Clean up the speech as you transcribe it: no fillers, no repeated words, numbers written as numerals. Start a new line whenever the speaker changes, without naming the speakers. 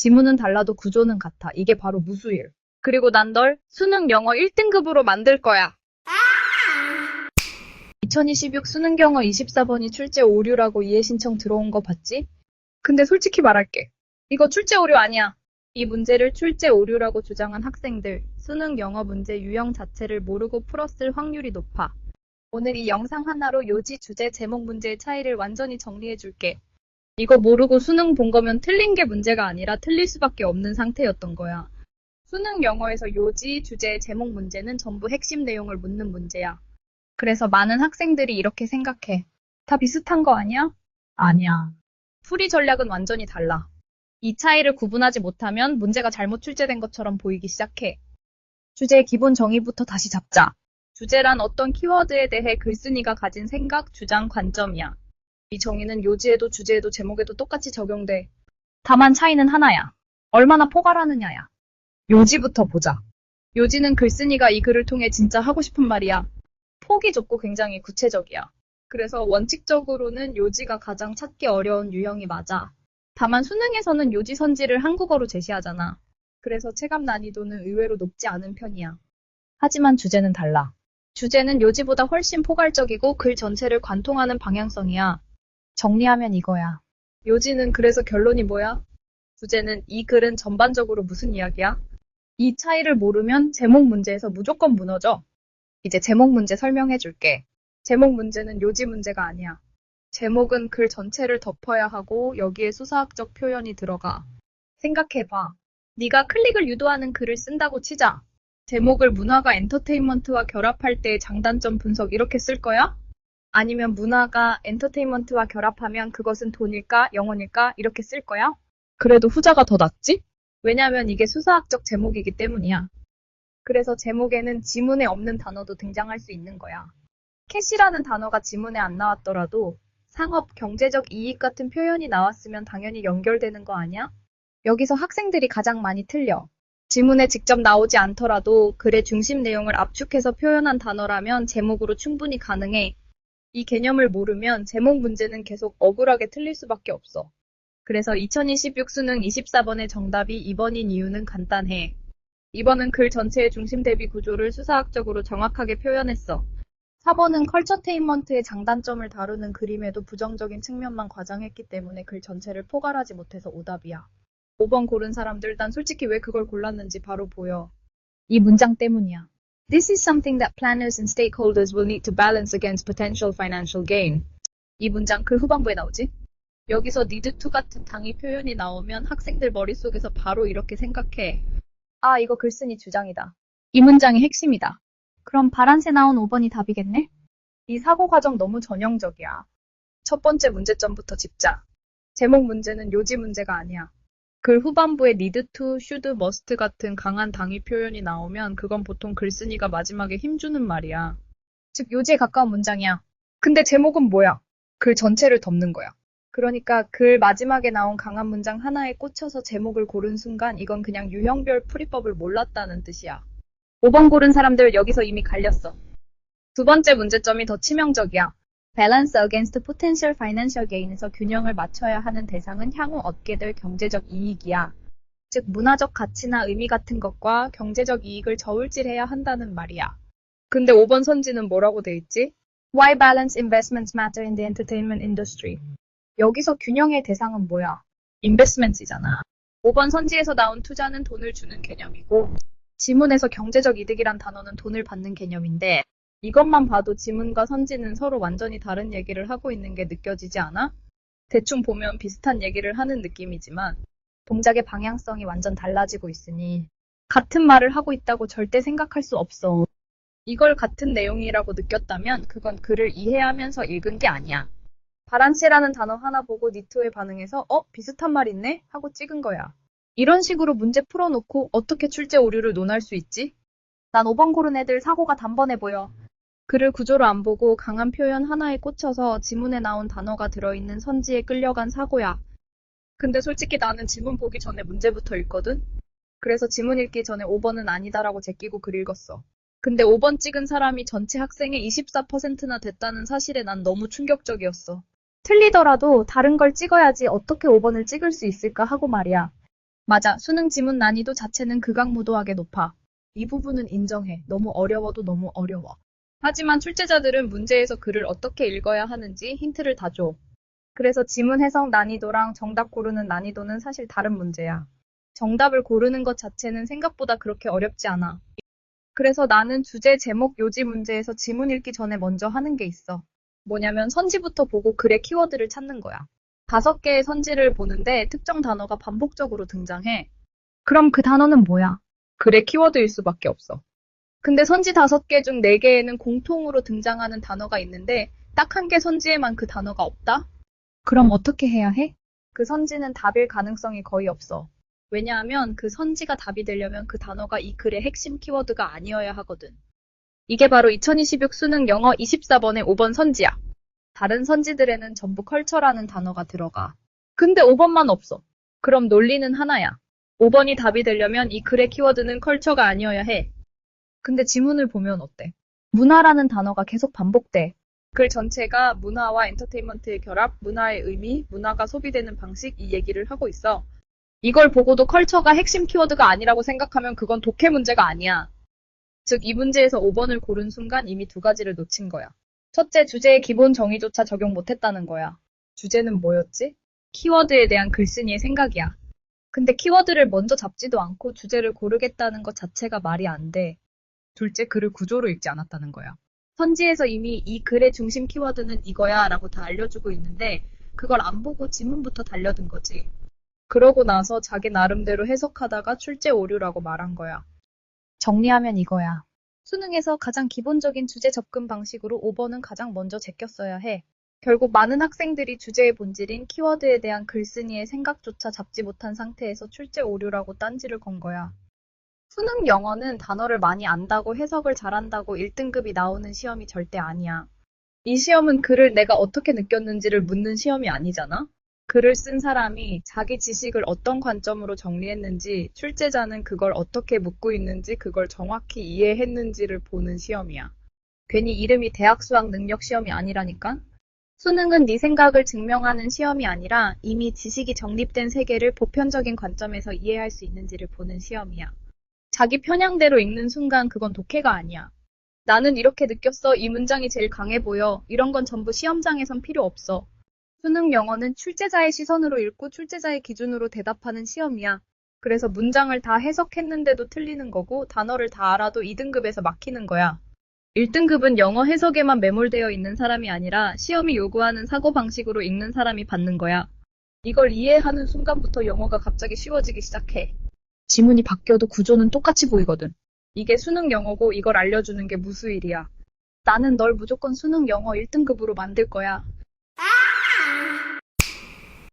지문은 달라도 구조는 같아. 이게 바로 무수일. 그리고 난 널 수능 영어 1등급으로 만들 거야. 2026 수능 영어 24번이 출제 오류라고 이해 신청 들어온 거 봤지? 근데 솔직히 말할게. 이거 출제 오류 아니야. 이 문제를 출제 오류라고 주장한 학생들, 수능 영어 문제 유형 자체를 모르고 풀었을 확률이 높아. 오늘 이 영상 하나로 요지 주제 제목 문제의 차이를 완전히 정리해 줄게. 이거 모르고 수능 본 거면 틀린 게 문제가 아니라 틀릴 수밖에 없는 상태였던 거야. 수능 영어에서 요지 주제 제목 문제는 전부 핵심 내용을 묻는 문제야. 그래서 많은 학생들이 이렇게 생각해. 다 비슷한 거 아니야? 아니야. 풀이 전략은 완전히 달라. 이 차이를 구분하지 못하면 문제가 잘못 출제된 것처럼 보이기 시작해. 주제의 기본 정의부터 다시 잡자. 주제란 어떤 키워드에 대해 글쓴이가 가진 생각, 주장, 관점이야. 이 정의는 요지에도 주제에도 제목에도 똑같이 적용돼. 다만 차이는 하나야. 얼마나 포괄하느냐야. 요지부터 보자. 요지는 글쓴이가 이 글을 통해 진짜 하고 싶은 말이야. 폭이 좁고 굉장히 구체적이야. 그래서 원칙적으로는 요지가 가장 찾기 어려운 유형이 맞아. 다만 수능에서는 요지 선지를 한국어로 제시하잖아. 그래서 체감 난이도는 의외로 높지 않은 편이야. 하지만 주제는 달라. 주제는 요지보다 훨씬 포괄적이고 글 전체를 관통하는 방향성이야. 정리하면 이거야. 요지는 그래서 결론이 뭐야? 주제는 이 글은 전반적으로 무슨 이야기야? 이 차이를 모르면 제목 문제에서 무조건 무너져. 이제 제목 문제 설명해 줄게. 제목 문제는 요지 문제가 아니야. 제목은 글 전체를 덮어야 하고 여기에 수사학적 표현이 들어가. 생각해봐. 네가 클릭을 유도하는 글을 쓴다고 치자. 제목을 문화가 엔터테인먼트와 결합할 때의 장단점 분석 이렇게 쓸 거야? 아니면 문화가 엔터테인먼트와 결합하면 그것은 돈일까, 영혼일까 이렇게 쓸 거야? 그래도 후자가 더 낫지? 왜냐면 이게 수사학적 제목이기 때문이야. 그래서 제목에는 지문에 없는 단어도 등장할 수 있는 거야. 캐시라는 단어가 지문에 안 나왔더라도 상업, 경제적 이익 같은 표현이 나왔으면 당연히 연결되는 거 아니야? 여기서 학생들이 가장 많이 틀려. 지문에 직접 나오지 않더라도 글의 중심 내용을 압축해서 표현한 단어라면 제목으로 충분히 가능해. 이 개념을 모르면 제목 문제는 계속 억울하게 틀릴 수밖에 없어. 그래서 2026 수능 24번의 정답이 2번인 이유는 간단해. 2번은 글 전체의 중심 대비 구조를 수사학적으로 정확하게 표현했어. 4번은 컬처테인먼트의 장단점을 다루는 그림에도 부정적인 측면만 과장했기 때문에 글 전체를 포괄하지 못해서 오답이야. 5번 고른 사람들 난 솔직히 왜 그걸 골랐는지 바로 보여. 이 문장 때문이야. This is something that planners and stakeholders will need to balance against potential financial gain. 이 문장 글 후반부에 나오지? 여기서 need to 같은 당위 표현이 나오면 학생들 머릿속에서 바로 이렇게 생각해. 아, 이거 글쓴이 주장이다. 이 문장이 핵심이다. 그럼 파란새 나온 5번이 답이겠네? 이 사고 과정 너무 전형적이야. 첫 번째 문제점부터 짚자. 제목 문제는 요지 문제가 아니야. 글 후반부에 need to, should, must 같은 강한 당위 표현이 나오면 그건 보통 글쓴이가 마지막에 힘주는 말이야. 즉 요지에 가까운 문장이야. 근데 제목은 뭐야? 글 전체를 덮는 거야. 그러니까 글 마지막에 나온 강한 문장 하나에 꽂혀서 제목을 고른 순간 이건 그냥 유형별 풀이법을 몰랐다는 뜻이야. 5번 고른 사람들 여기서 이미 갈렸어. 두 번째 문제점이 더 치명적이야. Balance against potential financial gain에서 균형을 맞춰야 하는 대상은 향후 얻게 될 경제적 이익이야. 즉 문화적 가치나 의미 같은 것과 경제적 이익을 저울질해야 한다는 말이야. 근데 5번 선지는 뭐라고 돼 있지? Why balance investments matter in the entertainment industry? 여기서 균형의 대상은 뭐야? 인베스트먼트잖아. 5번 선지에서 나온 투자는 돈을 주는 개념이고 지문에서 경제적 이득이란 단어는 돈을 받는 개념인데 이것만 봐도 지문과 선지는 서로 완전히 다른 얘기를 하고 있는 게 느껴지지 않아? 대충 보면 비슷한 얘기를 하는 느낌이지만 동작의 방향성이 완전 달라지고 있으니 같은 말을 하고 있다고 절대 생각할 수 없어. 이걸 같은 내용이라고 느꼈다면 그건 글을 이해하면서 읽은 게 아니야. 바란스라는 단어 하나 보고 니트에 반응해서 비슷한 말 있네? 하고 찍은 거야. 이런 식으로 문제 풀어놓고 어떻게 출제 오류를 논할 수 있지? 난 5번 고른 애들 사고가 단번에 보여. 글을 구조로 안 보고 강한 표현 하나에 꽂혀서 지문에 나온 단어가 들어있는 선지에 끌려간 사고야. 근데 솔직히 나는 지문 보기 전에 문제부터 읽거든? 그래서 지문 읽기 전에 5번은 아니다라고 제끼고 글 읽었어. 근데 5번 찍은 사람이 전체 학생의 24%나 됐다는 사실에 난 너무 충격적이었어. 틀리더라도 다른 걸 찍어야지 어떻게 5번을 찍을 수 있을까 하고 말이야. 맞아. 수능 지문 난이도 자체는 극악무도하게 높아. 이 부분은 인정해. 너무 어려워도 너무 어려워. 하지만 출제자들은 문제에서 글을 어떻게 읽어야 하는지 힌트를 다 줘. 그래서 지문 해석 난이도랑 정답 고르는 난이도는 사실 다른 문제야. 정답을 고르는 것 자체는 생각보다 그렇게 어렵지 않아. 그래서 나는 주제, 제목, 요지 문제에서 지문 읽기 전에 먼저 하는 게 있어. 뭐냐면 선지부터 보고 글의 키워드를 찾는 거야. 5개의 선지를 보는데 특정 단어가 반복적으로 등장해. 그럼 그 단어는 뭐야? 글의 키워드일 수밖에 없어. 근데 선지 5개 중 4개에는 공통으로 등장하는 단어가 있는데 딱 1개 선지에만 그 단어가 없다? 그럼 어떻게 해야 해? 그 선지는 답일 가능성이 거의 없어. 왜냐하면 그 선지가 답이 되려면 그 단어가 이 글의 핵심 키워드가 아니어야 하거든. 이게 바로 2026 수능 영어 24번의 5번 선지야. 다른 선지들에는 전부 컬처라는 단어가 들어가. 근데 5번만 없어. 그럼 논리는 하나야. 5번이 답이 되려면 이 글의 키워드는 컬처가 아니어야 해. 근데 지문을 보면 어때? 문화라는 단어가 계속 반복돼. 글 전체가 문화와 엔터테인먼트의 결합, 문화의 의미, 문화가 소비되는 방식 이 얘기를 하고 있어. 이걸 보고도 컬처가 핵심 키워드가 아니라고 생각하면 그건 독해 문제가 아니야. 즉, 이 문제에서 5번을 고른 순간 이미 2가지를 놓친 거야. 첫째, 주제의 기본 정의조차 적용 못했다는 거야. 주제는 뭐였지? 키워드에 대한 글쓴이의 생각이야. 근데 키워드를 먼저 잡지도 않고 주제를 고르겠다는 것 자체가 말이 안 돼. 둘째, 글을 구조로 읽지 않았다는 거야. 선지에서 이미 이 글의 중심 키워드는 이거야 라고 다 알려주고 있는데 그걸 안 보고 지문부터 달려든 거지. 그러고 나서 자기 나름대로 해석하다가 출제 오류라고 말한 거야. 정리하면 이거야. 수능에서 가장 기본적인 주제 접근 방식으로 5번은 가장 먼저 제꼈어야 해. 결국 많은 학생들이 주제의 본질인 키워드에 대한 글쓴이의 생각조차 잡지 못한 상태에서 출제 오류라고 딴지를 건 거야. 수능 영어는 단어를 많이 안다고 해석을 잘한다고 1등급이 나오는 시험이 절대 아니야. 이 시험은 글을 내가 어떻게 느꼈는지를 묻는 시험이 아니잖아? 글을 쓴 사람이 자기 지식을 어떤 관점으로 정리했는지, 출제자는 그걸 어떻게 묻고 있는지, 그걸 정확히 이해했는지를 보는 시험이야. 괜히 이름이 대학 수학 능력 시험이 아니라니까? 수능은 네 생각을 증명하는 시험이 아니라 이미 지식이 정립된 세계를 보편적인 관점에서 이해할 수 있는지를 보는 시험이야. 자기 편향대로 읽는 순간 그건 독해가 아니야. 나는 이렇게 느꼈어. 이 문장이 제일 강해 보여. 이런 건 전부 시험장에선 필요 없어. 수능 영어는 출제자의 시선으로 읽고 출제자의 기준으로 대답하는 시험이야. 그래서 문장을 다 해석했는데도 틀리는 거고 단어를 다 알아도 2등급에서 막히는 거야. 1등급은 영어 해석에만 매몰되어 있는 사람이 아니라 시험이 요구하는 사고방식으로 읽는 사람이 받는 거야. 이걸 이해하는 순간부터 영어가 갑자기 쉬워지기 시작해. 지문이 바뀌어도 구조는 똑같이 보이거든. 이게 수능 영어고 이걸 알려주는 게 무수일이야. 나는 널 무조건 수능 영어 1등급으로 만들 거야.